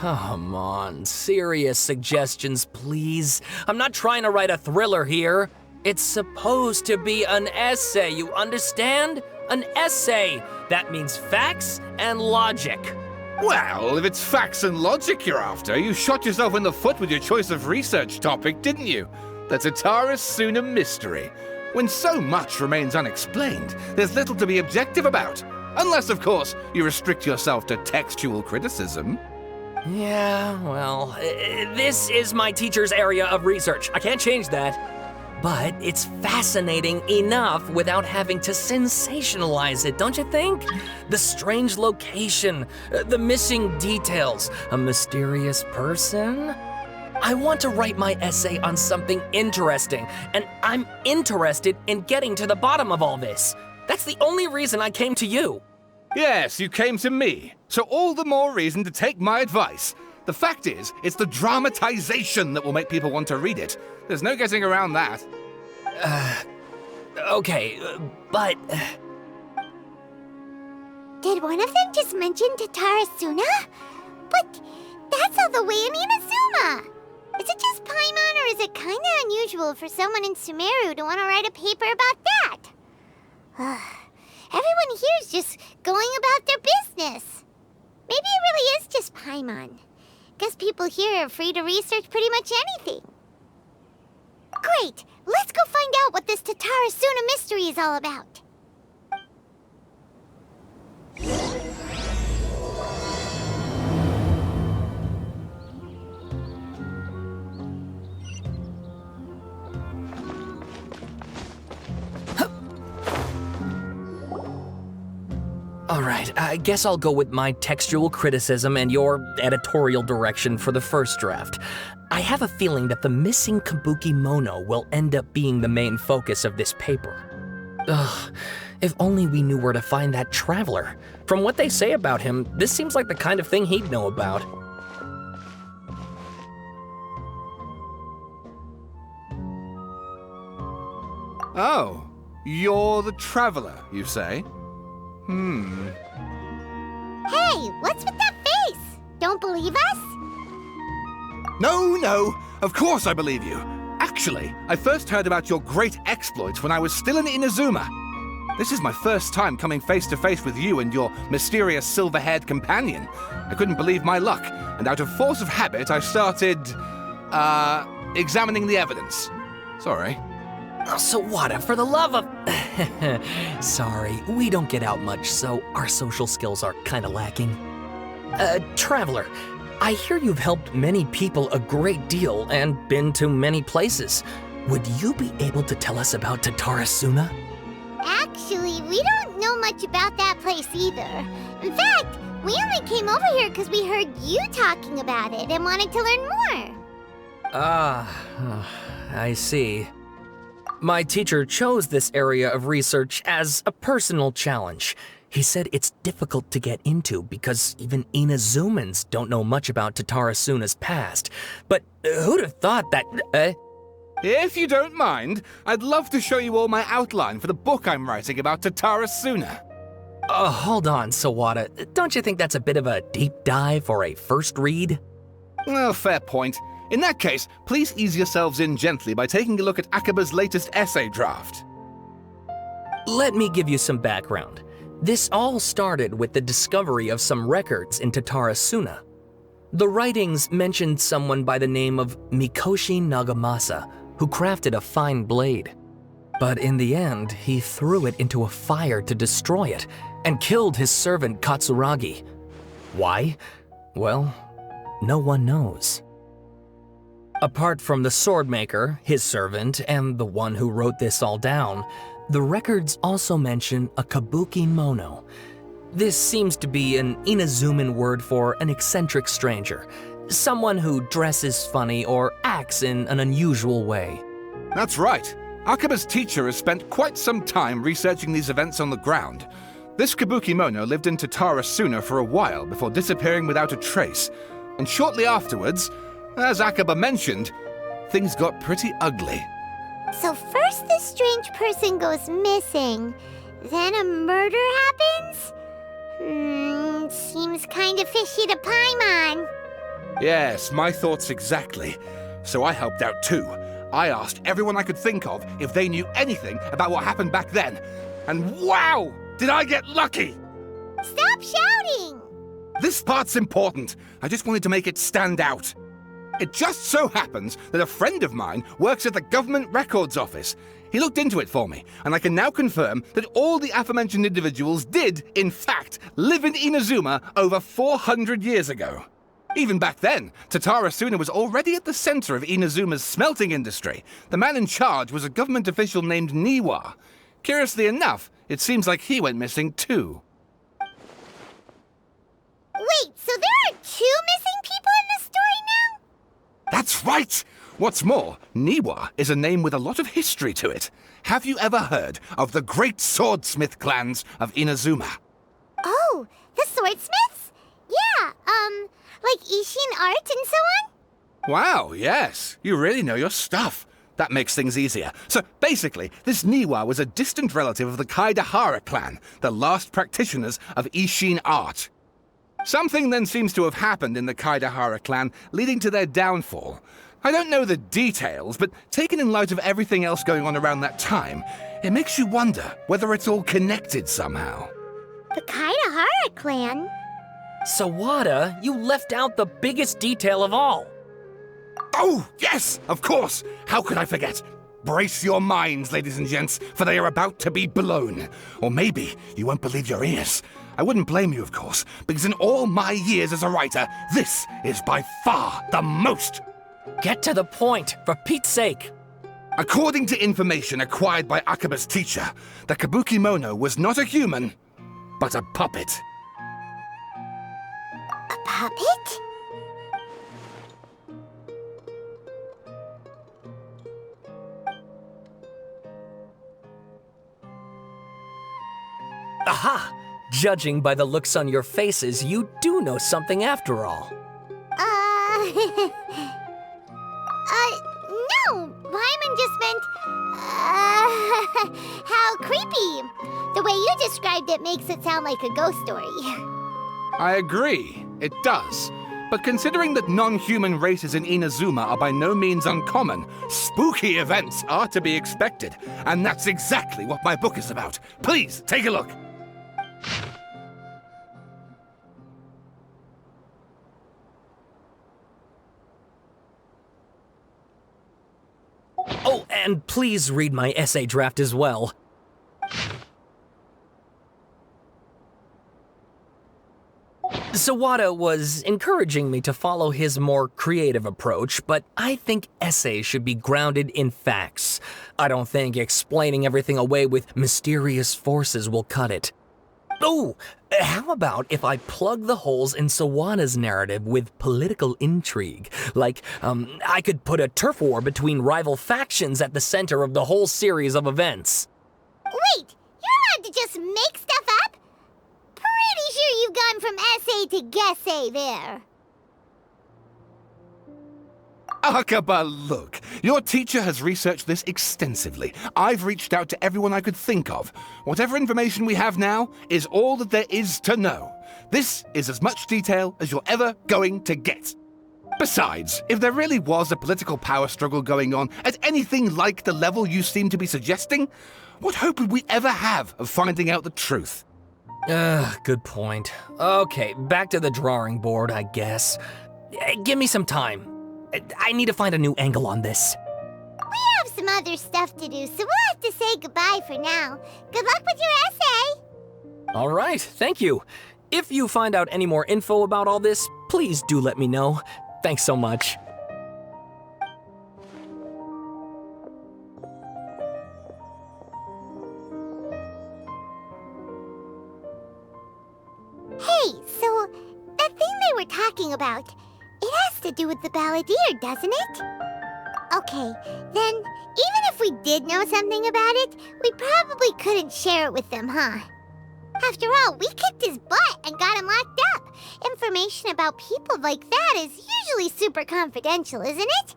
Come on, serious suggestions, please. I'm not trying to write a thriller here. It's supposed to be an essay, you understand? An essay. That means facts and logic. Well, if it's facts and logic you're after, you shot yourself in the foot with your choice of research topic, didn't you? The Tatara Suna mystery. When so much remains unexplained, there's little to be objective about. Unless, of course, you restrict yourself to textual criticism. Yeah, well, this is my teacher's area of research. I can't change that. But it's fascinating enough without having to sensationalize it, don't you think? The strange location, the missing details, a mysterious person. I want to write my essay on something interesting, and I'm interested in getting to the bottom of all this. That's the only reason I came to you. Yes, you came to me, so all the more reason to take my advice. The fact is, it's the dramatization that will make people want to read it. There's no getting around that. Okay, but... Did one of them just mention Tatara Suna? But that's all the way in Inazuma! Is it just Paimon, or is it kinda unusual for someone in Sumeru to want to write a paper about that? Everyone here is just going about their business. Maybe it really is just Paimon. Guess people here are free to research pretty much anything. Great! Let's go find out what this Tatara Suna mystery is all about. All right, I guess I'll go with my textual criticism and your editorial direction for the first draft. I have a feeling that the missing Kabuki Mono will end up being the main focus of this paper. Ugh, if only we knew where to find that traveler. From what they say about him, this seems like the kind of thing he'd know about. Oh, you're the traveler, you say? Hey, what's with that face? Don't believe us? No, of course I believe you. Actually, I first heard about your great exploits when I was still in Inazuma. This is my first time coming face to face with you and your mysterious silver-haired companion. I couldn't believe my luck, and out of force of habit, I started, examining the evidence. Sorry. Oh, Sawada, for the love of... Sorry, we don't get out much, so our social skills are kinda lacking. Traveler, I hear you've helped many people a great deal and been to many places. Would you be able to tell us about Tatara Suna? Actually, we don't know much about that place either. In fact, we only came over here because we heard you talking about it and wanted to learn more. I see. My teacher chose this area of research as a personal challenge. He said it's difficult to get into because even Inazumans don't know much about Tatara Suna's past. But who'd have thought that... If you don't mind, I'd love to show you all my outline for the book I'm writing about Tatara Suna. Hold on, Sawada. Don't you think that's a bit of a deep dive for a first read? Well, fair point. In that case, please ease yourselves in gently by taking a look at Akaba's latest essay draft. Let me give you some background. This all started with the discovery of some records in Tatara Suna. The writings mentioned someone by the name of Mikoshi Nagamasa, who crafted a fine blade. But in the end, he threw it into a fire to destroy it, and killed his servant Katsuragi. Why? Well, no one knows. Apart from the swordmaker, his servant, and the one who wrote this all down, the records also mention a kabuki mono. This seems to be an Inazuman word for an eccentric stranger, someone who dresses funny or acts in an unusual way. That's right. Akaba's teacher has spent quite some time researching these events on the ground. This Kabukimono lived in Tatarasuna for a while before disappearing without a trace. And shortly afterwards, as Akaba mentioned, things got pretty ugly. So first this strange person goes missing, then a murder happens? Seems kinda fishy to Paimon. Yes, my thoughts exactly. So I helped out too. I asked everyone I could think of if they knew anything about what happened back then. And wow! Did I get lucky! Stop shouting! This part's important. I just wanted to make it stand out. It just so happens that a friend of mine works at the Government Records Office. He looked into it for me, and I can now confirm that all the aforementioned individuals did, in fact, live in Inazuma over 400 years ago. Even back then, Tatarasuna was already at the center of Inazuma's smelting industry. The man in charge was a government official named Niwa. Curiously enough, it seems like he went missing too. Wait, so there are 2 missing people in this story now? That's right! What's more, Niwa is a name with a lot of history to it. Have you ever heard of the great swordsmith clans of Inazuma? Oh, the swordsmiths? Yeah, like Ishin art and so on? Wow, yes. You really know your stuff. That makes things easier. So basically, this Niwa was a distant relative of the Kaidahara clan, the last practitioners of Ishin art. Something then seems to have happened in the Kaidahara clan, leading to their downfall. I don't know the details, but taken in light of everything else going on around that time, it makes you wonder whether it's all connected somehow. The Kaidahara clan? Sawada, you left out the biggest detail of all. Oh, yes, of course. How could I forget? Brace your minds, ladies and gents, for they are about to be blown. Or maybe you won't believe your ears. I wouldn't blame you, of course, because in all my years as a writer, this is by far the most. Get to the point, for Pete's sake. According to information acquired by Akaba's teacher, the Kabukimono was not a human, but a puppet. A puppet? Aha! Judging by the looks on your faces, you do know something after all. No! Paimon just meant, how creepy. The way you described it makes it sound like a ghost story. I agree, it does. But considering that non-human races in Inazuma are by no means uncommon, spooky events are to be expected. And that's exactly what my book is about. Please, take a look. Oh, and please read my essay draft as well. Sawada was encouraging me to follow his more creative approach, but I think essays should be grounded in facts. I don't think explaining everything away with mysterious forces will cut it. Oh, how about if I plug the holes in Sawada's narrative with political intrigue? Like, I could put a turf war between rival factions at the center of the whole series of events. Wait, you're allowed to just make stuff up? Pretty sure you've gone from essay to guessay there. Akaba, look. Your teacher has researched this extensively. I've reached out to everyone I could think of. Whatever information we have now is all that there is to know. This is as much detail as you're ever going to get. Besides, if there really was a political power struggle going on at anything like the level you seem to be suggesting, what hope would we ever have of finding out the truth? Good point. Okay, back to the drawing board, I guess. Give me some time. I need to find a new angle on this. We have some other stuff to do, so we'll have to say goodbye for now. Good luck with your essay! All right, thank you. If you find out any more info about all this, please do let me know. Thanks so much. Hey, so that thing they were talking about, it has to do with the balladeer, doesn't it? Okay, then even if we did know something about it, we probably couldn't share it with them, huh? After all, we kicked his butt and got him locked up. Information about people like that is usually super confidential, isn't it?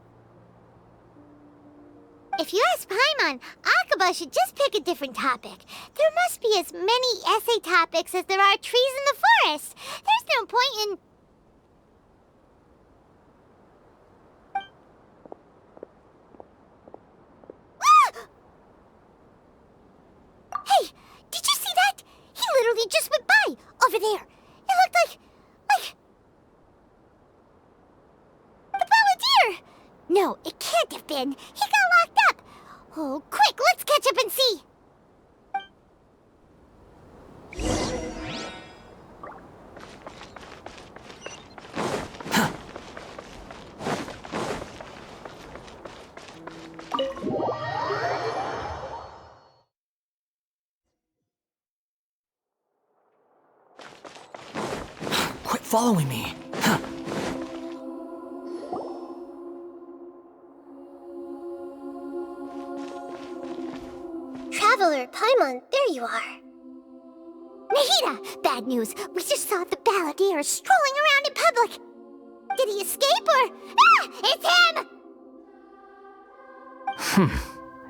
If you ask Paimon, Akaba should just pick a different topic. There must be as many essay topics as there are trees in the forest. There's no point in... Hey, did you see that? He literally just went by, over there. It looked like... the Balladeer! No, it can't have been. He got locked up. Oh, quick, let's catch up and see. Quit following me. Traveler, Paimon, there you are. Nahida! Bad news. We just saw the Balladeer strolling around in public. Did he escape or... Ah! It's him!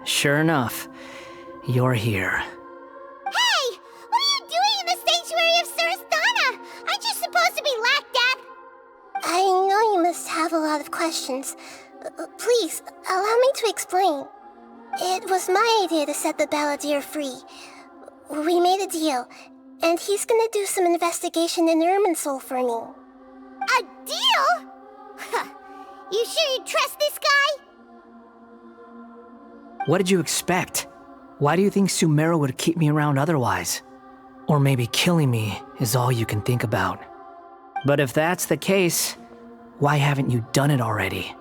Sure enough, you're here. Hey! What are you doing in the sanctuary of Surasthana? Aren't you supposed to be locked up? I know you must have a lot of questions. Please, allow me to explain. It was my idea to set the Balladeer free. We made a deal, and he's gonna do some investigation in Irminsul for me. A deal? Huh. You sure you trust this guy? What did you expect? Why do you think Sumeru would keep me around otherwise? Or maybe killing me is all you can think about. But if that's the case, why haven't you done it already?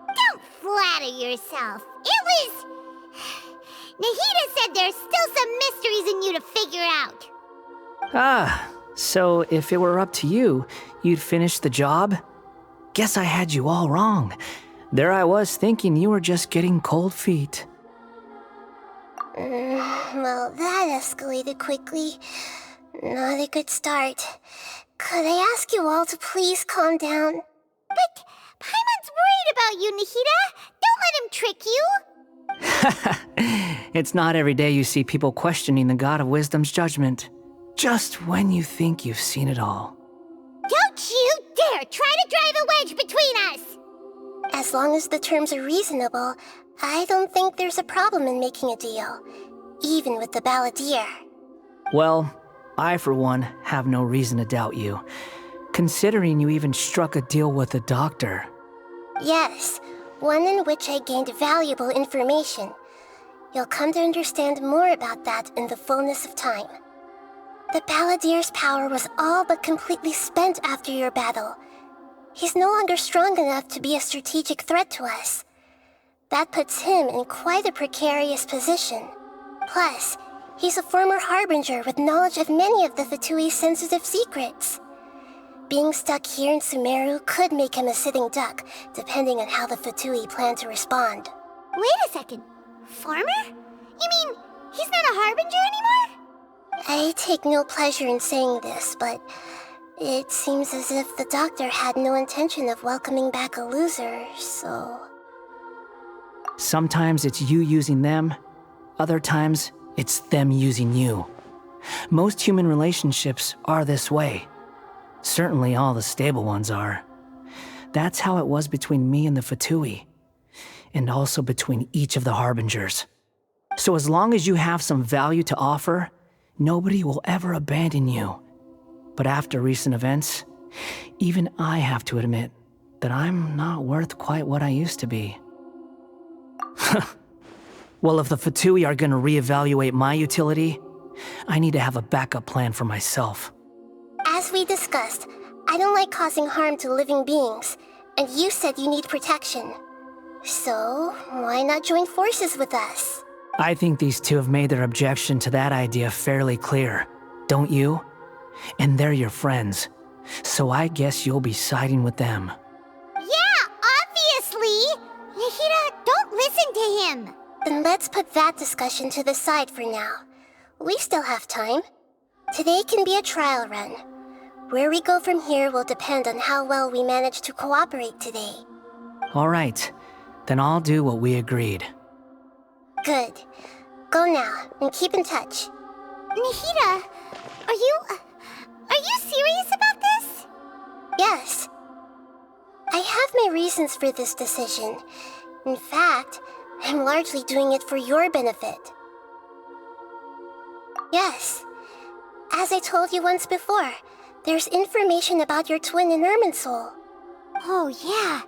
Don't flatter yourself. It was... Nahida said there's still some mysteries in you to figure out. Ah, so if it were up to you, you'd finish the job? Guess I had you all wrong. There I was thinking you were just getting cold feet. Well, that escalated quickly. Not a good start. Could I ask you all to please calm down? But Paimon's worried about you, Nahida. Don't let him trick you. It's not every day you see people questioning the God of Wisdom's judgment. Just when you think you've seen it all. Don't you dare try to drive a wedge between us! As long as the terms are reasonable, I don't think there's a problem in making a deal. Even with the Balladeer. Well, I for one have no reason to doubt you, considering you even struck a deal with the doctor. Yes, one in which I gained valuable information. You'll come to understand more about that in the fullness of time. The Balladeer's power was all but completely spent after your battle. He's no longer strong enough to be a strategic threat to us. That puts him in quite a precarious position. Plus, he's a former Harbinger with knowledge of many of the Fatui's sensitive secrets. Being stuck here in Sumeru could make him a sitting duck, depending on how the Fatui plan to respond. Wait a second. Former? You mean, he's not a Harbinger anymore? I take no pleasure in saying this, but it seems as if the doctor had no intention of welcoming back a loser, so... Sometimes it's you using them, other times it's them using you. Most human relationships are this way. Certainly all the stable ones are. That's how it was between me and the Fatui, and also between each of the Harbingers. So as long as you have some value to offer, nobody will ever abandon you. But after recent events, even I have to admit that I'm not worth quite what I used to be. Well, if the Fatui are gonna reevaluate my utility, I need to have a backup plan for myself. As we discussed, I don't like causing harm to living beings, and you said you need protection. So, why not join forces with us? I think these two have made their objection to that idea fairly clear, don't you? And they're your friends, so I guess you'll be siding with them. Yeah, obviously! Nahida, don't listen to him! Then let's put that discussion to the side for now. We still have time. Today can be a trial run. Where we go from here will depend on how well we manage to cooperate today. All right, then I'll do what we agreed. Good. Go now, and keep in touch. Nahida, are you serious about this? Yes. I have my reasons for this decision. In fact, I'm largely doing it for your benefit. Yes. As I told you once before, there's information about your twin in Irminsul. Oh, yeah.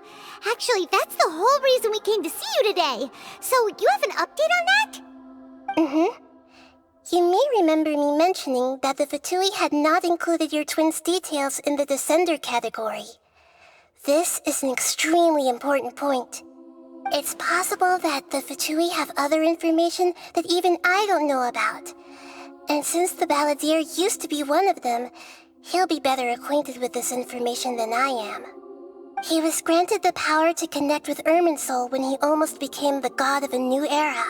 Actually, that's the whole reason we came to see you today. So, you have an update on that? Mm-hmm. You may remember me mentioning that the Fatui had not included your twin's details in the Descender category. This is an extremely important point. It's possible that the Fatui have other information that even I don't know about. And since the Balladeer used to be one of them, he'll be better acquainted with this information than I am. He was granted the power to connect with Irminsul when he almost became the god of a new era.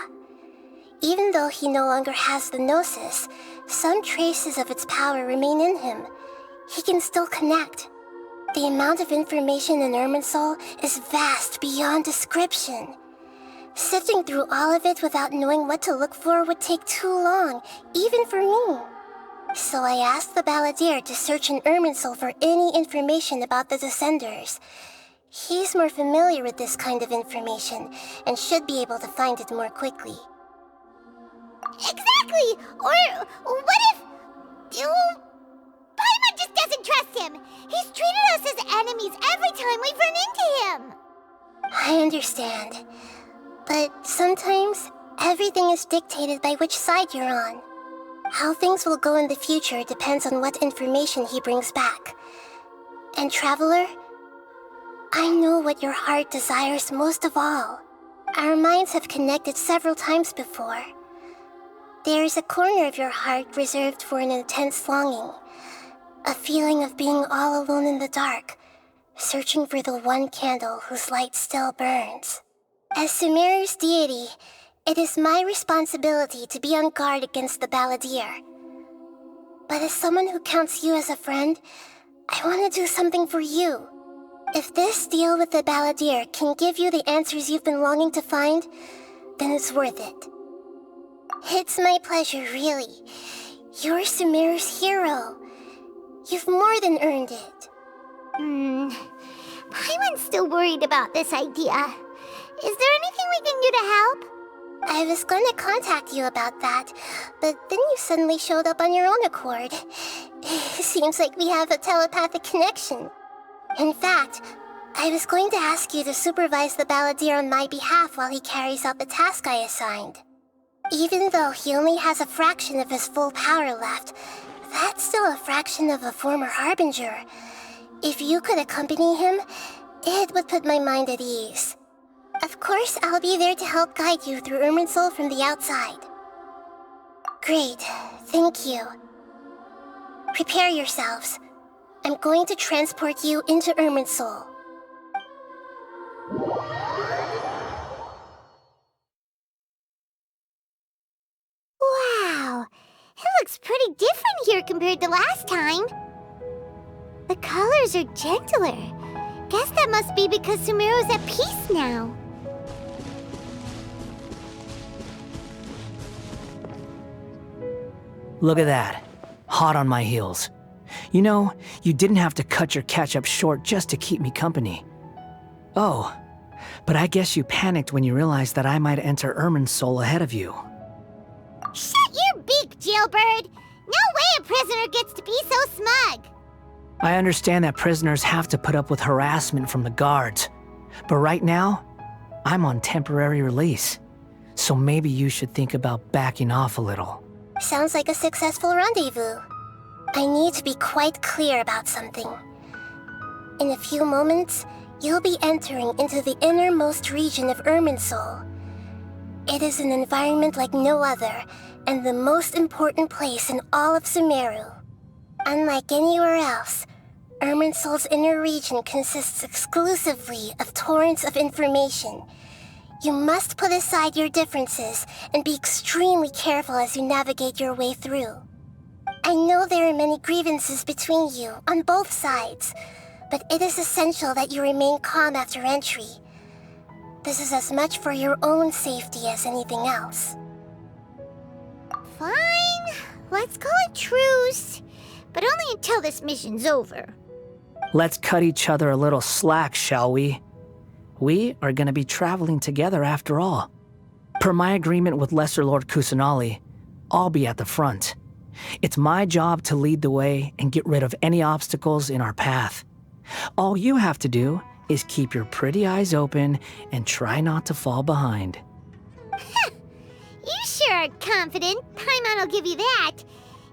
Even though he no longer has the Gnosis, some traces of its power remain in him. He can still connect. The amount of information in Irminsul is vast beyond description. Sifting through all of it without knowing what to look for would take too long, even for me. So I asked the Balladeer to search in Irminsul for any information about the Descenders. He's more familiar with this kind of information, and should be able to find it more quickly. Exactly! Or what if... Paimon just doesn't trust him! He's treated us as enemies every time we've run into him! I understand. But sometimes, everything is dictated by which side you're on. How things will go in the future depends on what information he brings back. And Traveler, I know what your heart desires most of all. Our minds have connected several times before. There is a corner of your heart reserved for an intense longing. A feeling of being all alone in the dark, searching for the one candle whose light still burns. As Sumeru's deity, it is my responsibility to be on guard against the Balladeer. But as someone who counts you as a friend, I want to do something for you. If this deal with the Balladeer can give you the answers you've been longing to find, then it's worth it. It's my pleasure, really. You're Sumeru's hero. You've more than earned it. Paimon's still worried about this idea. Is there anything we can do to help? I was going to contact you about that, but then you suddenly showed up on your own accord. Seems like we have a telepathic connection. In fact, I was going to ask you to supervise the Balladeer on my behalf while he carries out the task I assigned. Even though he only has a fraction of his full power left, that's still a fraction of a former Harbinger. If you could accompany him, it would put my mind at ease. Of course, I'll be there to help guide you through Irminsul from the outside. Great, thank you. Prepare yourselves. I'm going to transport you into Irminsul. Wow, it looks pretty different here compared to last time. The colors are gentler. Guess that must be because Sumeru's at peace now. Look at that. Hot on my heels. You know, you didn't have to cut your catch-up short just to keep me company. Oh, but I guess you panicked when you realized that I might enter Irminsul ahead of you. Shut your beak, jailbird! No way a prisoner gets to be so smug! I understand that prisoners have to put up with harassment from the guards, but right now, I'm on temporary release. So maybe you should think about backing off a little. Sounds like a successful rendezvous. I need to be quite clear about something. In a few moments, you'll be entering into the innermost region of Irminsul. It is an environment like no other, and the most important place in all of Sumeru. Unlike anywhere else, Irminsul's inner region consists exclusively of torrents of information. You must put aside your differences and be extremely careful as you navigate your way through. I know there are many grievances between you on both sides, but it is essential that you remain calm after entry. This is as much for your own safety as anything else. Fine. Let's call it truce. But only until this mission's over. Let's cut each other a little slack, shall we? We are going to be traveling together after all. Per my agreement with Lesser Lord Kusanali, I'll be at the front. It's my job to lead the way and get rid of any obstacles in our path. All you have to do is keep your pretty eyes open and try not to fall behind. You sure are confident. Paimon will give you that.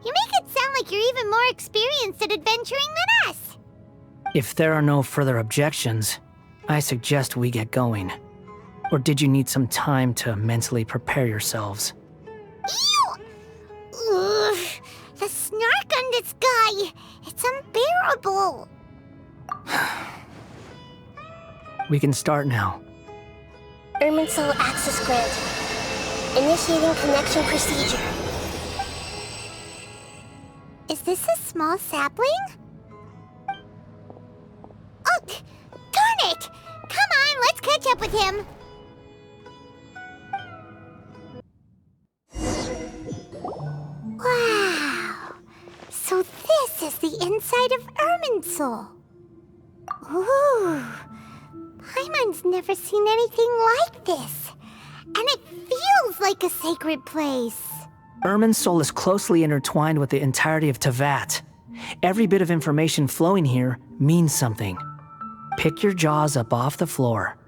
You make it sound like you're even more experienced at adventuring than us. If there are no further objections, I suggest we get going. Or did you need some time to mentally prepare yourselves? Ew! Ugh, the snark on this guy. It's unbearable. We can start now. Irminsul access granted. Initiating connection procedure. Is this a small sapling? Oh, darn it! Come on, let's catch up with him. Wow! So this is the inside of Irminsul. Ooh! Paimon's never seen anything like this. And it feels like a sacred place. Irminsul is closely intertwined with the entirety of Teyvat. Every bit of information flowing here means something. Pick your jaws up off the floor.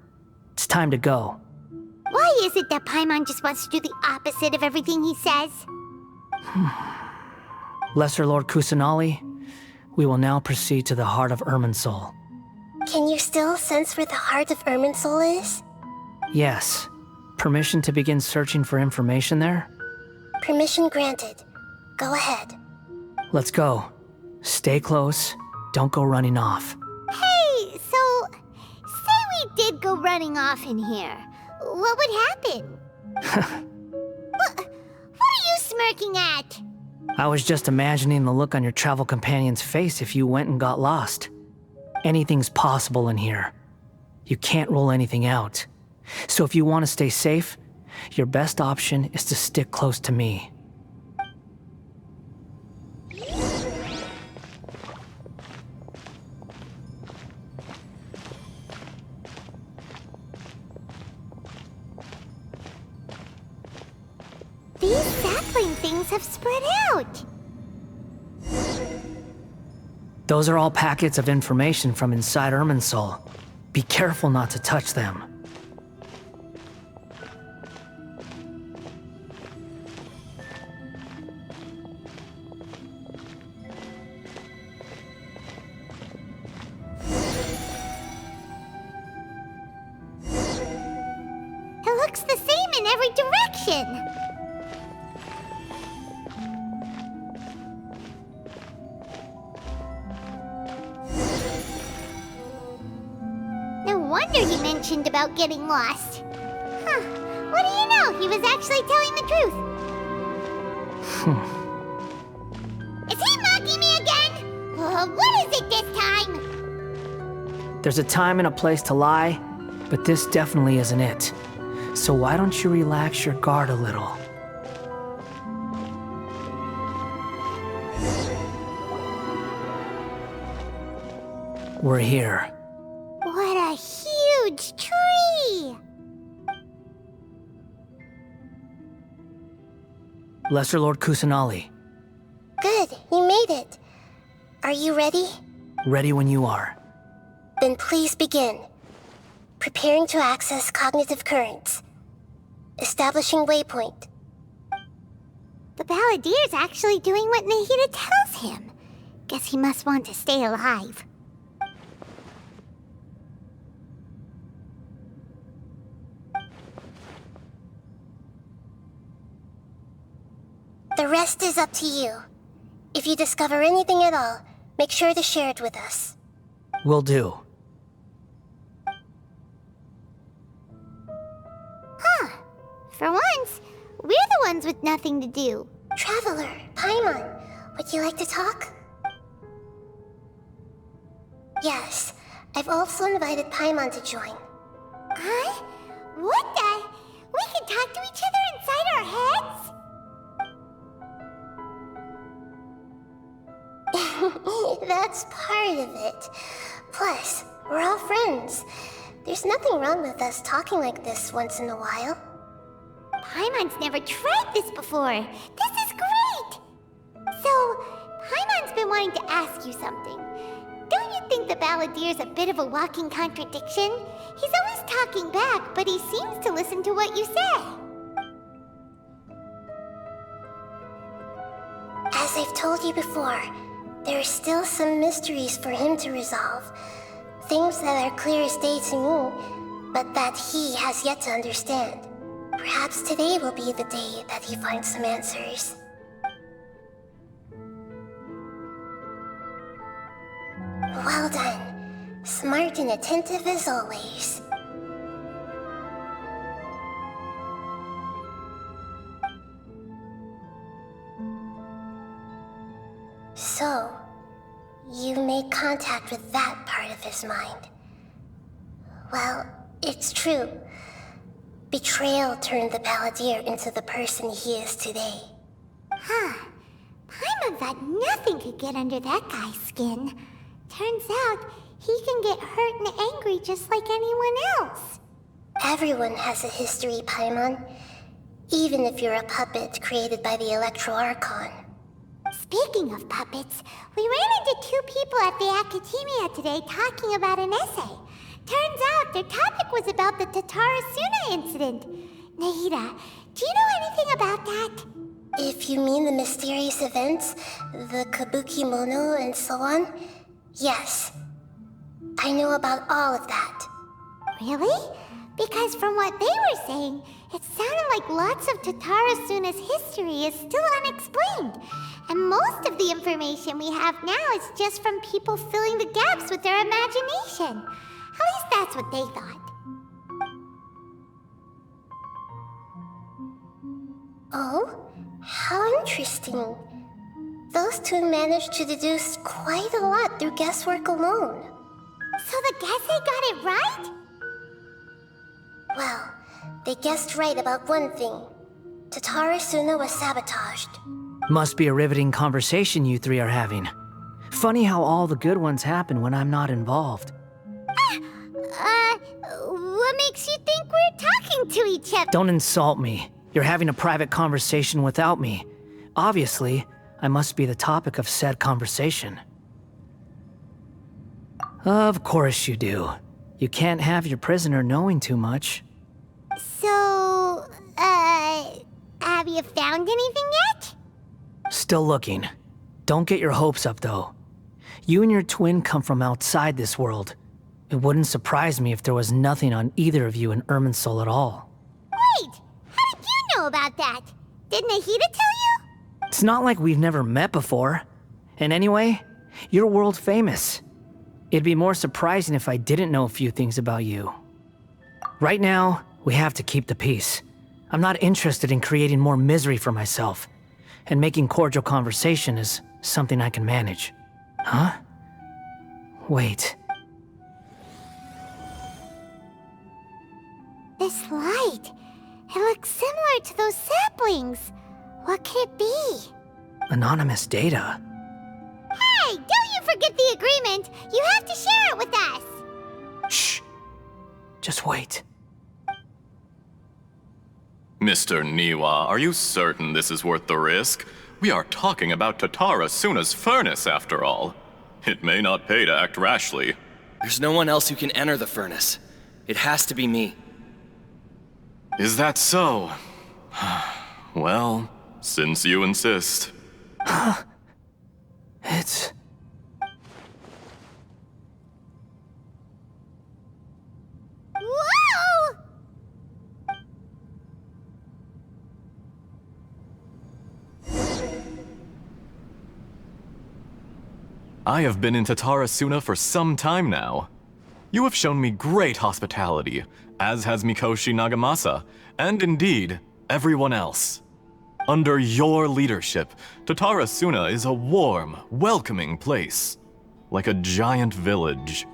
It's time to go. Why is it that Paimon just wants to do the opposite of everything he says? Lesser Lord Kusanali, we will now proceed to the heart of Irminsul. Can you still sense where the heart of Irminsul is? Yes. Permission to begin searching for information there? Permission granted. Go ahead. Let's go. Stay close. Don't go running off. Hey, so, say we did go running off in here. What would happen? What are you smirking at? I was just imagining the look on your travel companion's face if you went and got lost. Anything's possible in here. You can't rule anything out. So if you want to stay safe, your best option is to stick close to me. These sapling things have spread out. Those are all packets of information from inside Irminsul. Be careful not to touch them. It looks the same in every direction. No wonder he mentioned about getting lost. Huh. What do you know? He was actually telling the truth. Is he mocking me again? What is it this time? There's a time and a place to lie, but this definitely isn't it. So why don't you relax your guard a little? We're here. What a huge tree! Lesser Lord Kusanali, Good, you made it. Are you ready? ready when you are. Then please begin. Preparing to access cognitive currents. Establishing waypoint. The Balladier's actually doing what Nahida tells him. Guess he must want to stay alive. The rest is up to you. If you discover anything at all, make sure to share it with us. Will do. For once, we're the ones with nothing to do. Traveler, Paimon, would you like to talk? Yes, I've also invited Paimon to join. Huh? What the? We can talk to each other inside our heads? That's part of it. Plus, we're all friends. There's nothing wrong with us talking like this once in a while. Paimon's never tried this before. This is great! So, Paimon's been wanting to ask you something. Don't you think the Balladier's a bit of a walking contradiction? He's always talking back, but he seems to listen to what you say. As I've told you before, there are still some mysteries for him to resolve. Things that are clear as day to me, but that he has yet to understand. Perhaps today will be the day that he finds some answers. Well done. Smart and attentive as always. So, you made contact with that part of his mind. Well, it's true. Betrayal turned the Balladier into the person he is today. Huh. Paimon thought nothing could get under that guy's skin. Turns out, he can get hurt and angry just like anyone else. Everyone has a history, Paimon. Even if you're a puppet created by the Archon. Speaking of puppets, we ran into two people at the Academia today talking about an essay. Turns out their topic was about the Tatarasuna incident. Nahida, do you know anything about that? If you mean the mysterious events, the Kabuki Mono and so on, yes. I know about all of that. Really? Because from what they were saying, it sounded like lots of Tatarasuna's history is still unexplained. And most of the information we have now is just from people filling the gaps with their imagination. At least that's what they thought. Oh? How interesting. Those two managed to deduce quite a lot through guesswork alone. So the Gesse got it right? Well, they guessed right about one thing. Tatarasuna was sabotaged. Must be a riveting conversation you three are having. Funny how all the good ones happen when I'm not involved. What makes you think we're talking to each other? Don't insult me. You're having a private conversation without me. Obviously, I must be the topic of said conversation. Of course you do. You can't have your prisoner knowing too much. So, have you found anything yet? Still looking. Don't get your hopes up, though. You and your twin come from outside this world. It wouldn't surprise me if there was nothing on either of you in Irminsul at all. Wait! How did you know about that? Did Nahida tell you? It's not like we've never met before. And anyway, you're world famous. It'd be more surprising if I didn't know a few things about you. Right now, we have to keep the peace. I'm not interested in creating more misery for myself. And making cordial conversation is something I can manage. Huh? Wait. This light. It looks similar to those saplings. What could it be? Anonymous data. Hey, don't you forget the agreement! You have to share it with us! Shh. Just wait. Mr. Niwa, are you certain this is worth the risk? We are talking about Tatarasuna's furnace, after all. It may not pay to act rashly. There's no one else who can enter the furnace. It has to be me. Is that so? Well, since you insist. It's... Whoa! I have been in Tatarasuna for some time now. You have shown me great hospitality, as has Mikoshi Nagamasa, and indeed, everyone else. Under your leadership, Tatara Suna is a warm, welcoming place, like a giant village.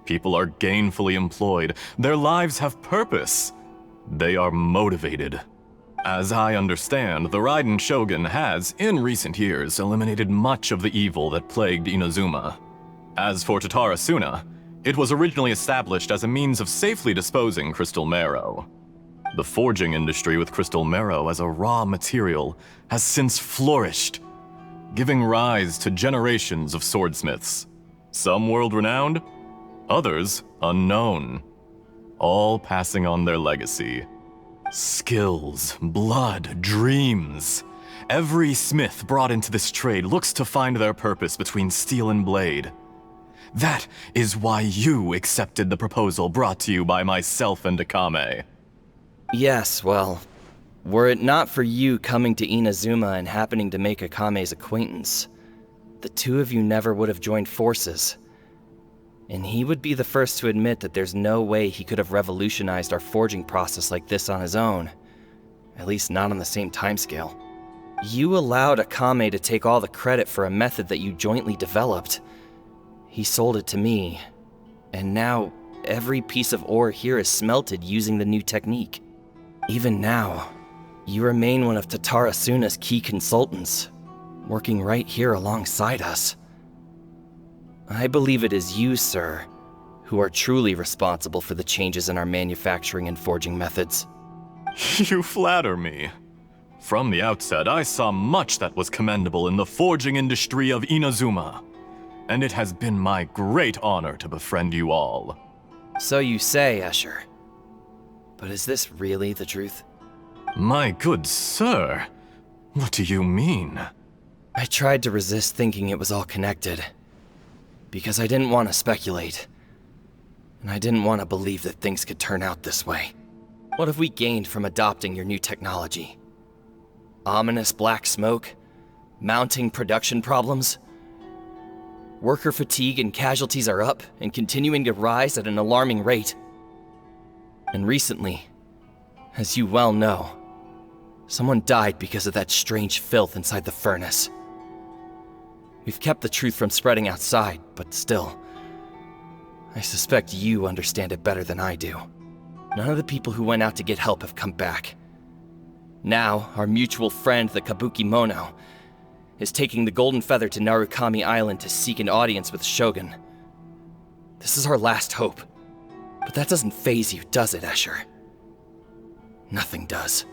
People are gainfully employed, their lives have purpose. They are motivated. As I understand, the Raiden Shogun has, in recent years, eliminated much of the evil that plagued Inazuma. As for Tatara Suna, it was originally established as a means of safely disposing crystal marrow. The forging industry with crystal marrow as a raw material has since flourished, giving rise to generations of swordsmiths. Some world-renowned, others unknown, all passing on their legacy. Skills, blood, dreams. Every smith brought into this trade looks to find their purpose between steel and blade. That is why you accepted the proposal brought to you by myself and Akame. Yes, well, were it not for you coming to Inazuma and happening to make Akame's acquaintance, the two of you never would have joined forces. And he would be the first to admit that there's no way he could have revolutionized our forging process like this on his own. At least not on the same timescale. You allowed Akame to take all the credit for a method that you jointly developed. He sold it to me, and now every piece of ore here is smelted using the new technique. Even now, you remain one of Tatara Suna's key consultants, working right here alongside us. I believe it is you, sir, who are truly responsible for the changes in our manufacturing and forging methods. You flatter me. From the outset, I saw much that was commendable in the forging industry of Inazuma, and it has been my great honor to befriend you all. So you say, Escher. But is this really the truth? My good sir, what do you mean? I tried to resist thinking it was all connected, because I didn't want to speculate, and I didn't want to believe that things could turn out this way. What have we gained from adopting your new technology? Ominous black smoke? Mounting production problems? Worker fatigue and casualties are up and continuing to rise at an alarming rate. And recently, as you well know, someone died because of that strange filth inside the furnace. We've kept the truth from spreading outside, but still, I suspect you understand it better than I do. None of the people who went out to get help have come back. Now, our mutual friend, the Kabuki Mono, is taking the Golden Feather to Narukami Island to seek an audience with Shogun. This is our last hope. But that doesn't faze you, does it, Escher? Nothing does.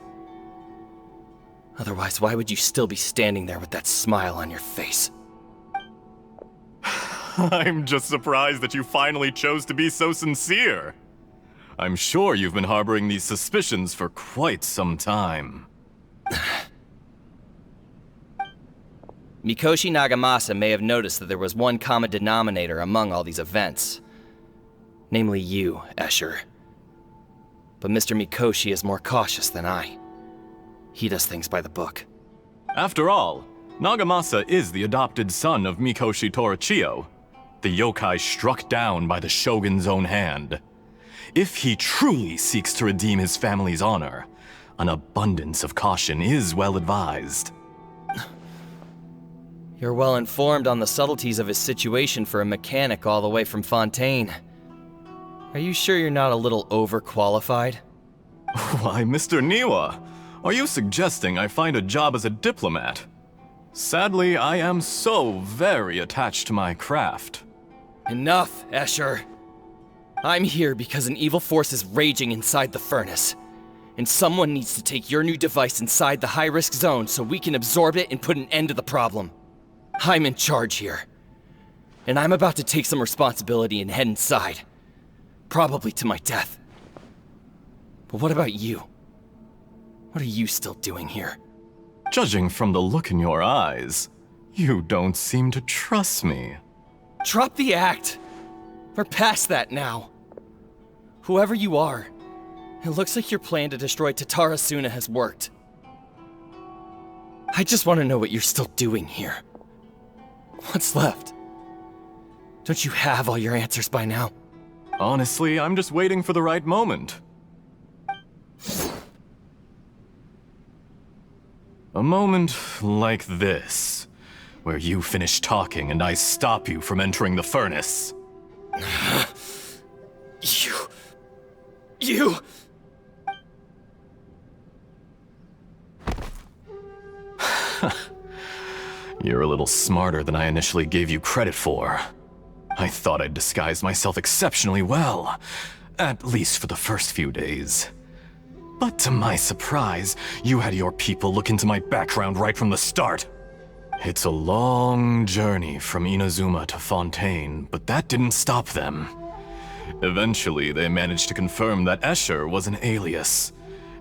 Otherwise, why would you still be standing there with that smile on your face? I'm just surprised that you finally chose to be so sincere. I'm sure you've been harboring these suspicions for quite some time. Mikoshi Nagamasa may have noticed that there was one common denominator among all these events. Namely you, Escher. But Mr. Mikoshi is more cautious than I. He does things by the book. After all, Nagamasa is the adopted son of Mikoshi Torachiyo, the yokai struck down by the Shogun's own hand. If he truly seeks to redeem his family's honor, an abundance of caution is well advised. You're well informed on the subtleties of his situation for a mechanic all the way from Fontaine. Are you sure you're not a little overqualified? Why, Mr. Niwa, are you suggesting I find a job as a diplomat? Sadly, I am so very attached to my craft. Enough, Escher. I'm here because an evil force is raging inside the furnace. And someone needs to take your new device inside the high-risk zone so we can absorb it and put an end to the problem. I'm in charge here. And I'm about to take some responsibility and head inside. Probably to my death. But what about you? What are you still doing here? Judging from the look in your eyes, you don't seem to trust me. Drop the act! We're past that now. Whoever you are, it looks like your plan to destroy Tatara Suna has worked. I just want to know what you're still doing here. What's left? Don't you have all your answers by now? Honestly, I'm just waiting for the right moment. A moment like this, where you finish talking and I stop you from entering the furnace. You... You're a little smarter than I initially gave you credit for. I thought I'd disguised myself exceptionally well, at least for the first few days. But to my surprise, you had your people look into my background right from the start. It's a long journey from Inazuma to Fontaine, but that didn't stop them. Eventually, they managed to confirm that Escher was an alias,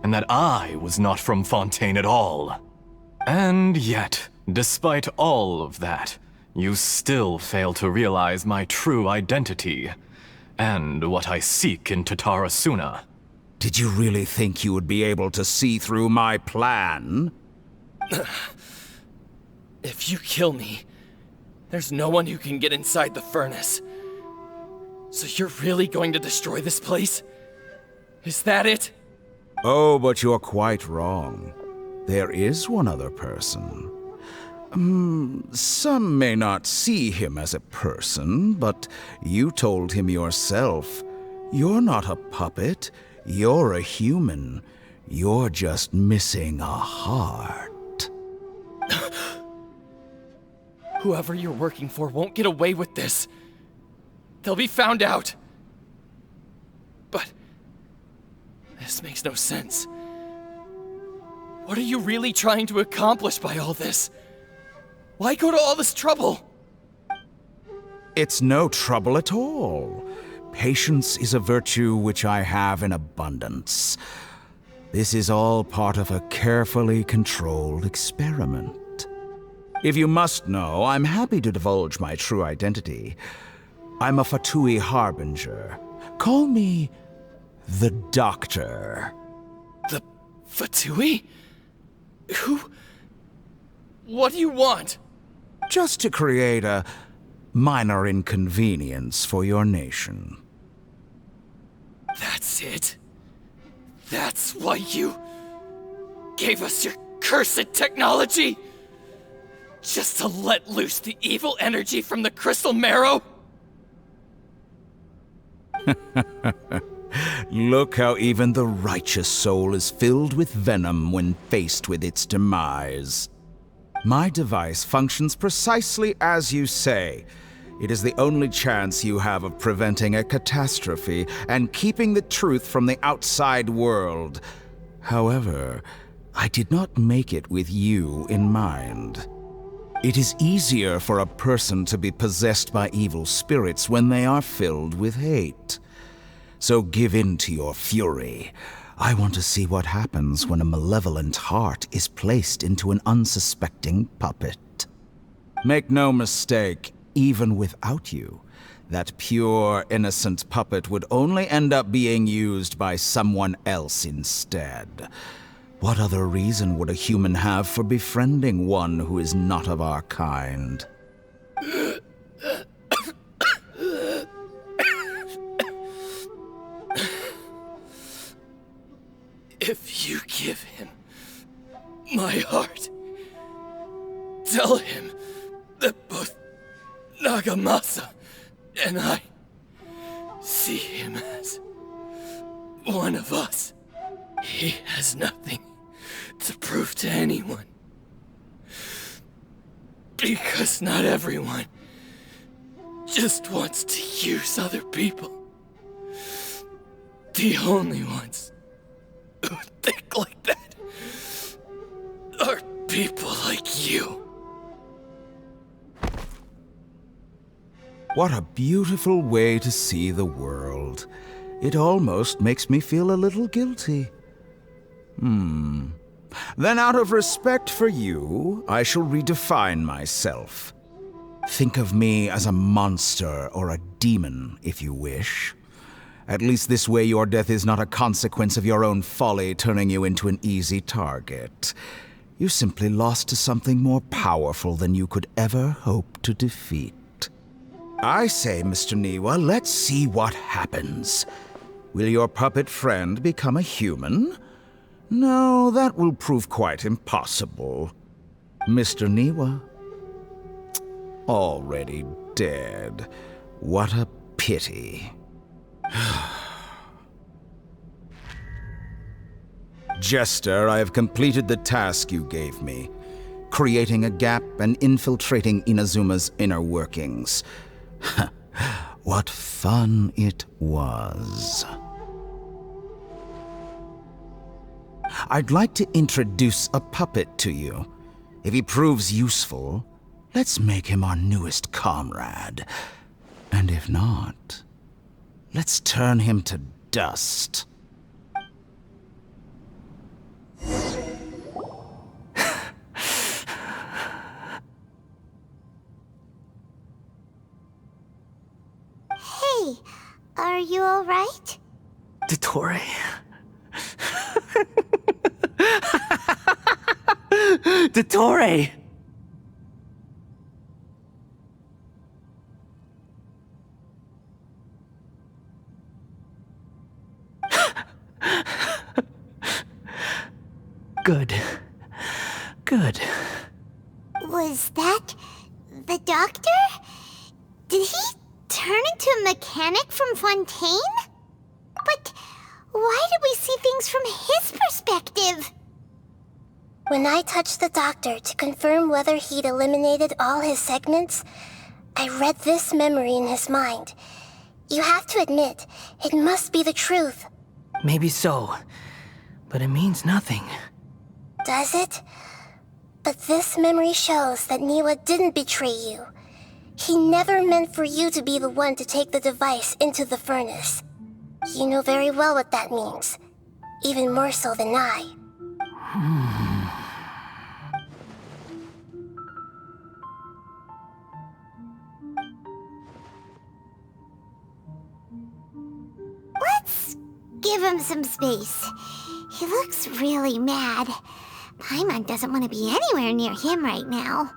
and that I was not from Fontaine at all. And yet, despite all of that, you still fail to realize my true identity, and what I seek in Tatarasuna. Did you really think you would be able to see through my plan? If you kill me, there's no one who can get inside the furnace. So you're really going to destroy this place? Is that it? Oh, but you're quite wrong. There is one other person. Some may not see him as a person, but you told him yourself. You're not a puppet. You're a human. You're just missing a heart. Whoever you're working for won't get away with this. They'll be found out. But this makes no sense. What are you really trying to accomplish by all this? Why go to all this trouble? It's no trouble at all. Patience is a virtue which I have in abundance. This is all part of a carefully controlled experiment. If you must know, I'm happy to divulge my true identity. I'm a Fatui Harbinger. Call me the Doctor. The Fatui? Who? What do you want? Just to create a minor inconvenience for your nation. That's it? That's why you gave us your cursed technology? Just to let loose the evil energy from the crystal marrow? Look how even the righteous soul is filled with venom when faced with its demise. My device functions precisely as you say. It is the only chance you have of preventing a catastrophe and keeping the truth from the outside world. However, I did not make it with you in mind. It is easier for a person to be possessed by evil spirits when they are filled with hate. So give in to your fury. I want to see what happens when a malevolent heart is placed into an unsuspecting puppet. Make no mistake, even without you, that pure, innocent puppet would only end up being used by someone else instead. What other reason would a human have for befriending one who is not of our kind? If you give him my heart, tell him that both Nagamasa and I see him as one of us. He has nothing to prove to anyone. Because not everyone just wants to use other people. The only ones who think like that are people like you. What a beautiful way to see the world. It almost makes me feel a little guilty. Then out of respect for you, I shall redefine myself. Think of me as a monster or a demon, if you wish. At least this way your death is not a consequence of your own folly turning you into an easy target. You simply lost to something more powerful than you could ever hope to defeat. I say, Mr. Niwa, let's see what happens. Will your puppet friend become a human? No, that will prove quite impossible. Mr. Niwa, already dead. What a pity. Jester, I have completed the task you gave me, creating a gap and infiltrating Inazuma's inner workings. What fun it was. I'd like to introduce a puppet to you. If he proves useful, let's make him our newest comrade. And if not, let's turn him to dust. Hey, are you alright? Dottore. Dottore! Good. Good. Was that the doctor? Did he turn into a mechanic from Fontaine? But why did we see things from his perspective? When I touched the doctor to confirm whether he'd eliminated all his segments, I read this memory in his mind. You have to admit, it must be the truth. Maybe so, but it means nothing. Does it? But this memory shows that Niwa didn't betray you. He never meant for you to be the one to take the device into the furnace. You know very well what that means. Even more so than I. Let's give him some space. He looks really mad. Paimon doesn't want to be anywhere near him right now.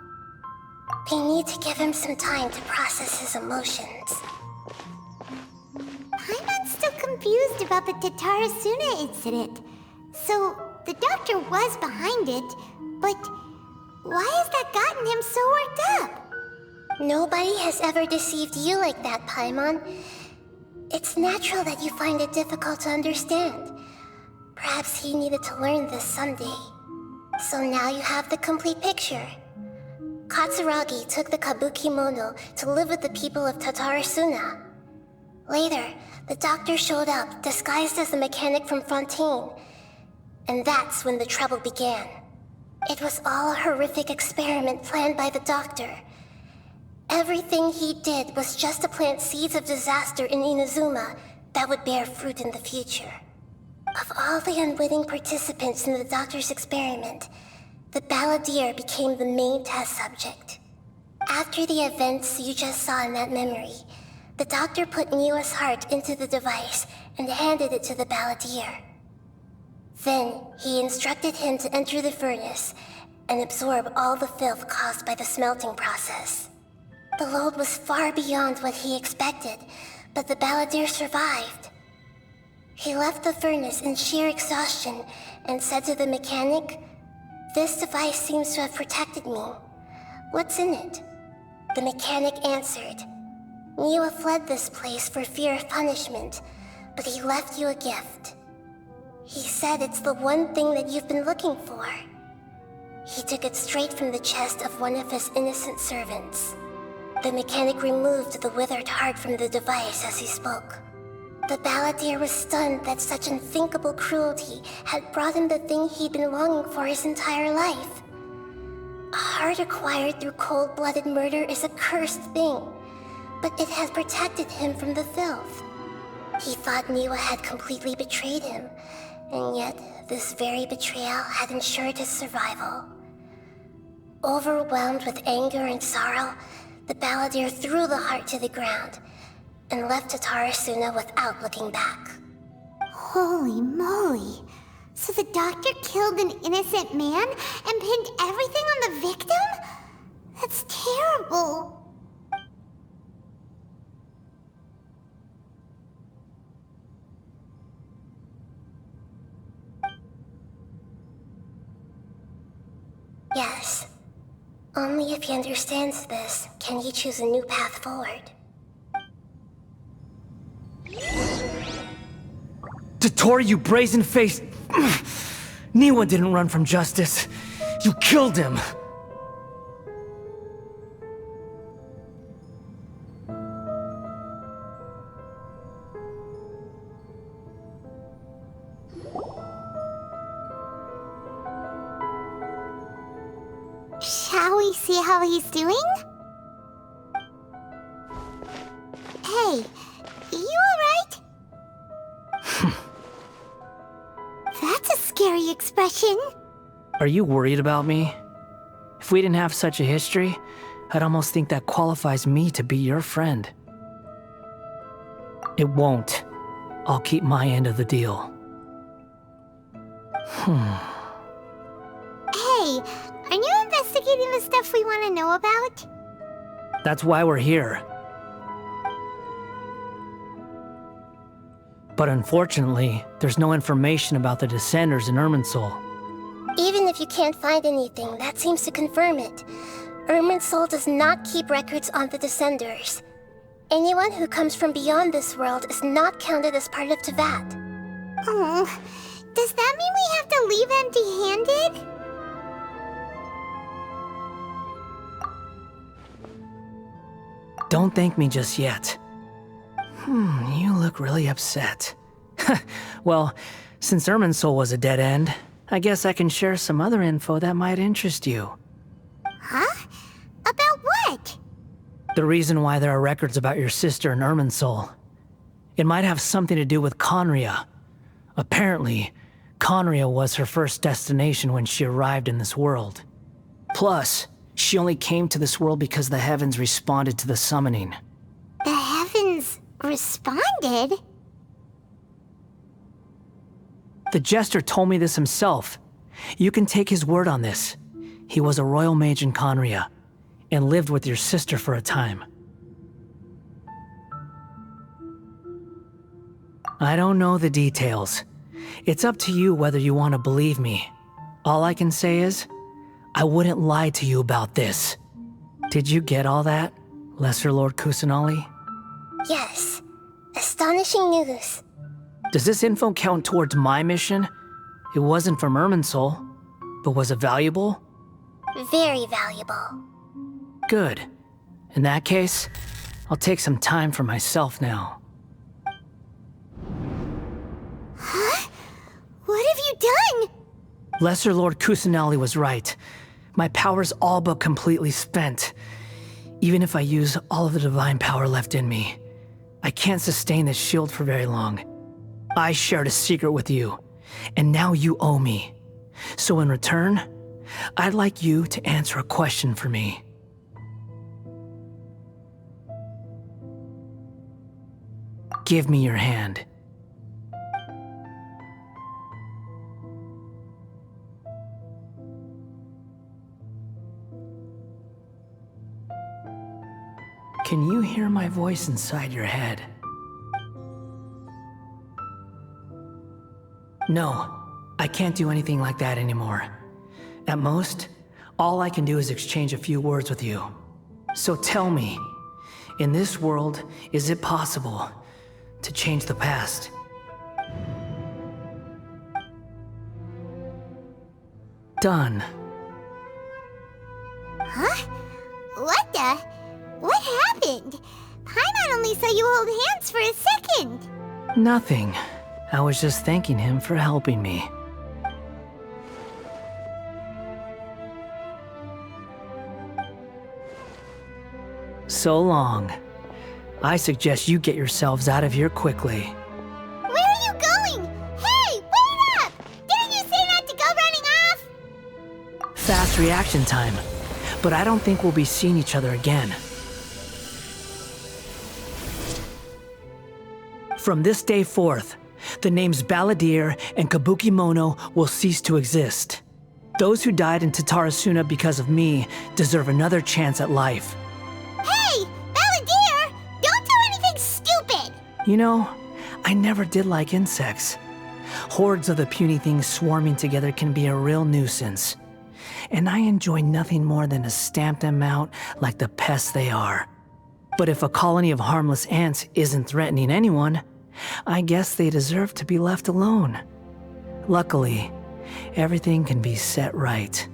We need to give him some time to process his emotions. Paimon's still confused about the Tatarasuna incident. So, the doctor was behind it, but why has that gotten him so worked up? Nobody has ever deceived you like that, Paimon. It's natural that you find it difficult to understand. Perhaps he needed to learn this someday. So now you have the complete picture. Katsuragi took the Kabukimono to live with the people of Tatarasuna. Later, the doctor showed up, disguised as the mechanic from Fontaine. And that's when the trouble began. It was all a horrific experiment planned by the doctor. Everything he did was just to plant seeds of disaster in Inazuma that would bear fruit in the future. Of all the unwitting participants in the doctor's experiment, the balladeer became the main test subject. After the events you just saw in that memory, the doctor put Niwa's heart into the device and handed it to the balladeer. Then, he instructed him to enter the furnace and absorb all the filth caused by the smelting process. The load was far beyond what he expected, but the balladeer survived. He left the furnace in sheer exhaustion and said to the mechanic, "This device seems to have protected me. What's in it?" The mechanic answered, "Niwa fled this place for fear of punishment, but he left you a gift. He said it's the one thing that you've been looking for." He took it straight from the chest of one of his innocent servants. The mechanic removed the withered heart from the device as he spoke. The balladeer was stunned that such unthinkable cruelty had brought him the thing he'd been longing for his entire life. A heart acquired through cold-blooded murder is a cursed thing, but it has protected him from the filth. He thought Niwa had completely betrayed him, and yet this very betrayal had ensured his survival. Overwhelmed with anger and sorrow, the balladeer threw the heart to the ground and left Tatarasuna without looking back. Holy moly. So the doctor killed an innocent man and pinned everything on the victim? That's terrible. Yes. Only if he understands this can he choose a new path forward. Dottore, you brazen-faced... Niwa didn't run from justice. You killed him. Shall we see how he's doing? Hey, you alright? That's a scary expression. Are you worried about me? If we didn't have such a history, I'd almost think that qualifies me to be your friend. It won't. I'll keep my end of the deal. Hey, are you investigating the stuff we want to know about? That's why we're here. But unfortunately, there's no information about the Descenders in Irminsul. Even if you can't find anything, that seems to confirm it. Irminsul does not keep records on the Descenders. Anyone who comes from beyond this world is not counted as part of Tevat. Oh, does that mean we have to leave empty-handed? Don't thank me just yet. You look really upset. Well, since Irminsul was a dead end, I guess I can share some other info that might interest you. Huh? About what? The reason why there are records about your sister in Irminsul. It might have something to do with Conria. Apparently, Conria was her first destination when she arrived in this world. Plus, she only came to this world because the heavens responded to the summoning. The heavens responded? The Jester told me this himself. You can take his word on this. He was a royal mage in Conria, and lived with your sister for a time. I don't know the details. It's up to you whether you want to believe me. All I can say is, I wouldn't lie to you about this. Did you get all that, Lesser Lord Kusanali? Yes. Astonishing news. Does this info count towards my mission? It wasn't from Irminsul, but was it valuable? Very valuable. Good. In that case, I'll take some time for myself now. Huh? What have you done? Lesser Lord Kusanali was right. My power's all but completely spent. Even if I use all of the divine power left in me, I can't sustain this shield for very long. I shared a secret with you, and now you owe me. So in return, I'd like you to answer a question for me. Give me your hand. Can you hear my voice inside your head? No, I can't do anything like that anymore. At most, all I can do is exchange a few words with you. So tell me, in this world, is it possible to change the past? Done. Huh? What the? What happened? Paimon only saw you hold hands for a second. Nothing. I was just thanking him for helping me. So long. I suggest you get yourselves out of here quickly. Where are you going? Hey, wait up! Didn't you say not to go running off? Fast reaction time. But I don't think we'll be seeing each other again. From this day forth, the names Balladeer and Kabukimono will cease to exist. Those who died in Tatarasuna because of me deserve another chance at life. Hey, Balladeer! Don't do anything stupid! You know, I never did like insects. Hordes of the puny things swarming together can be a real nuisance. and I enjoy nothing more than to stamp them out like the pests they are. But if a colony of harmless ants isn't threatening anyone, I guess they deserve to be left alone. Luckily, everything can be set right.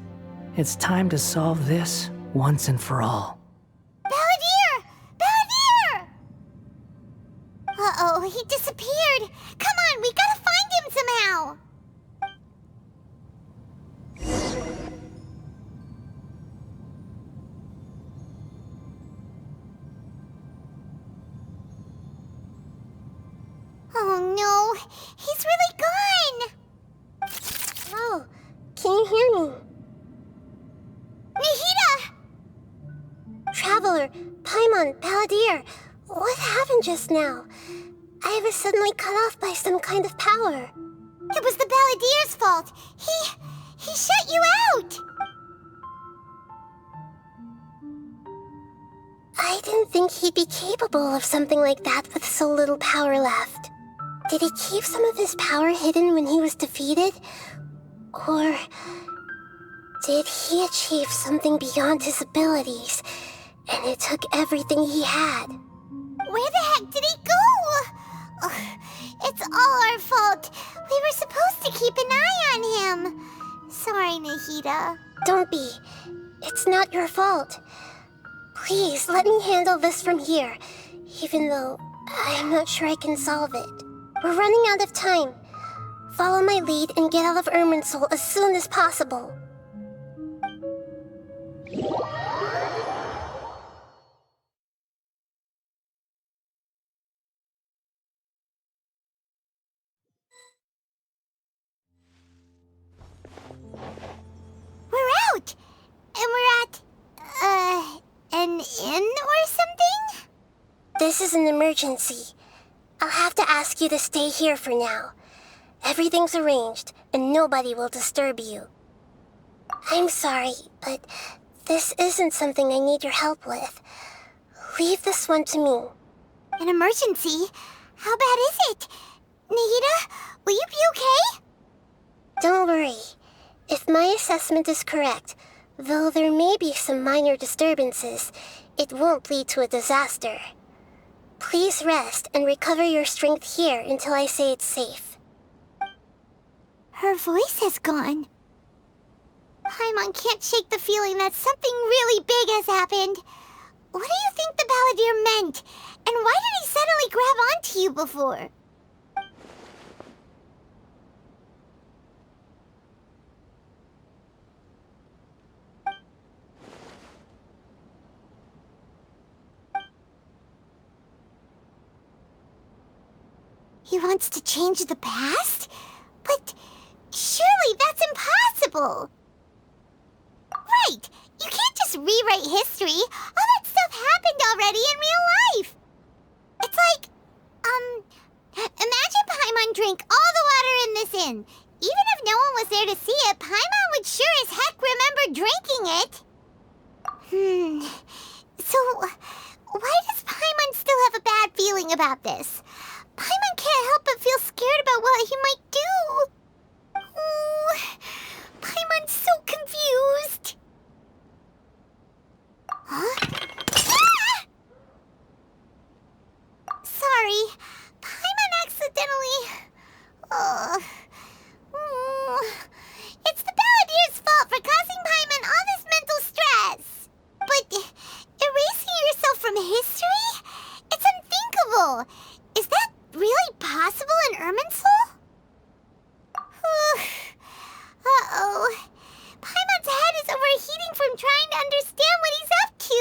It's time to solve this once and for all. Balladeer! Balladeer! Uh-oh, he disappeared. Come on, we gotta find him somehow. Oh no, he's really gone! Oh, can you hear me? Nahida! Traveler, Paimon, Balladeer, what happened just now? I was suddenly cut off by some kind of power. It was the Balladeer's fault. He shut you out! I didn't think he'd be capable of something like that with so little power left. Did he keep some of his power hidden when he was defeated? Or did he achieve something beyond his abilities, and it took everything he had? Where the heck did he go? Ugh, it's all our fault. We were supposed to keep an eye on him. Sorry, Nahida. Don't be. It's not your fault. Please, let me handle this from here, even though I'm not sure I can solve it. We're running out of time. Follow my lead and get out of Irminsul as soon as possible. We're out! And we're at, an inn or something? This is an emergency. I'll have to ask you to stay here for now. Everything's arranged, and nobody will disturb you. I'm sorry, but this isn't something I need your help with. Leave this one to me. An emergency? How bad is it? Nahida, will you be okay? Don't worry. If my assessment is correct, though there may be some minor disturbances, it won't lead to a disaster. Please rest and recover your strength here until I say it's safe. Her voice has gone. Paimon can't shake the feeling that something really big has happened. What do you think the Balladeer meant? And why did he suddenly grab onto you before? He wants to change the past? But surely that's impossible! Right! You can't just rewrite history! All that stuff happened already in real life! It's like, imagine Paimon drank all the water in this inn. Even if no one was there to see it, Paimon would sure as heck remember drinking it! So, why does Paimon still have a bad feeling about this? Paimon can't help but feel scared about what he might do. Oh, Paimon's so confused. Huh? Ah! Sorry, Paimon accidentally... It's the Balladeer's fault for causing Paimon all this mental stress. But erasing yourself from history? It's unthinkable. Is that really possible in Irminsul? Uh-oh. Paimon's head is overheating from trying to understand what he's up to.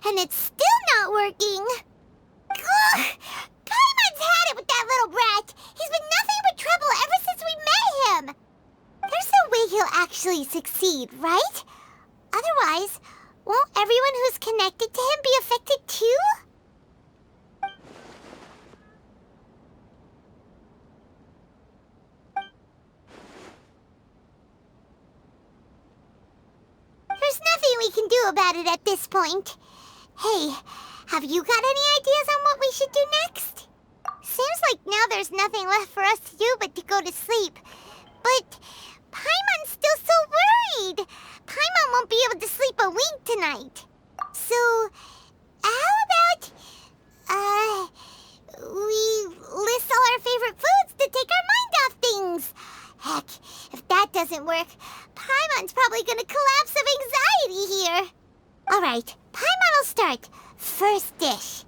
And it's still not working. Ugh! Paimon's had it with that little brat. He's been nothing but trouble ever since we met him. There's no way he'll actually succeed, right? Otherwise, won't everyone who's connected to him be affected too? There's nothing we can do about it at this point. Hey, have you got any ideas on what we should do next? Seems like now there's nothing left for us to do but to go to sleep. But Paimon's still so worried. tonight. So, how about, we list all our favorite foods to take our mind off things? Heck, if that doesn't work, Paimon's probably gonna collapse of anxiety here. Alright, Paimon will start. First dish.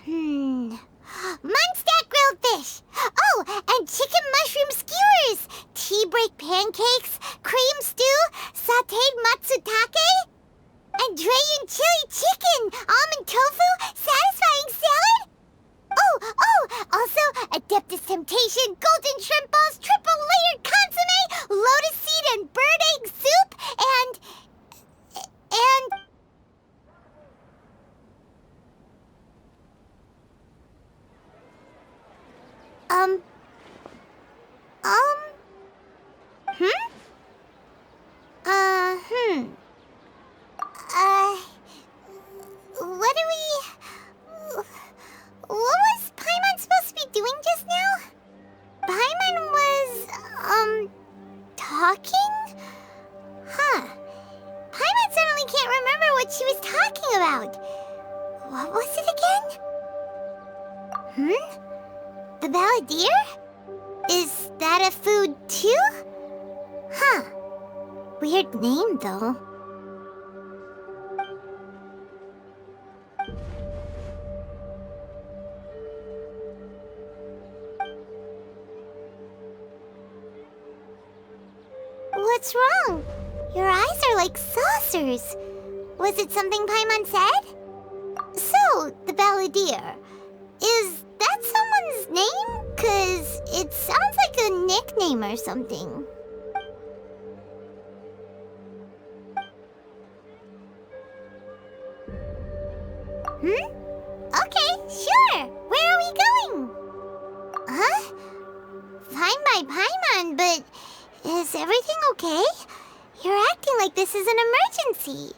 Munstack grilled fish. Oh, and chicken mushroom skewers. Tea break pancakes, cream stew, sauteed matsutake, and Dragon chili chicken, almond tofu, satisfying salad. Oh, also Adeptus Temptation, golden shrimp balls, triple layered consomme, lotus seed and bird egg soup, and... What was Paimon supposed to be doing just now? Paimon was, talking? Huh. Paimon suddenly can't remember what she was talking about. What was it again? The Balladeer? Is that a food too? Huh. Weird name, though. What's wrong? Your eyes are like saucers. Was it something Paimon said? So, the Balladeer. Is that someone's name? 'Cause it sounds like a nickname or something. Okay, sure. Where are we going? Huh? Fine by Paimon, but is everything okay? You're acting like this is an emergency.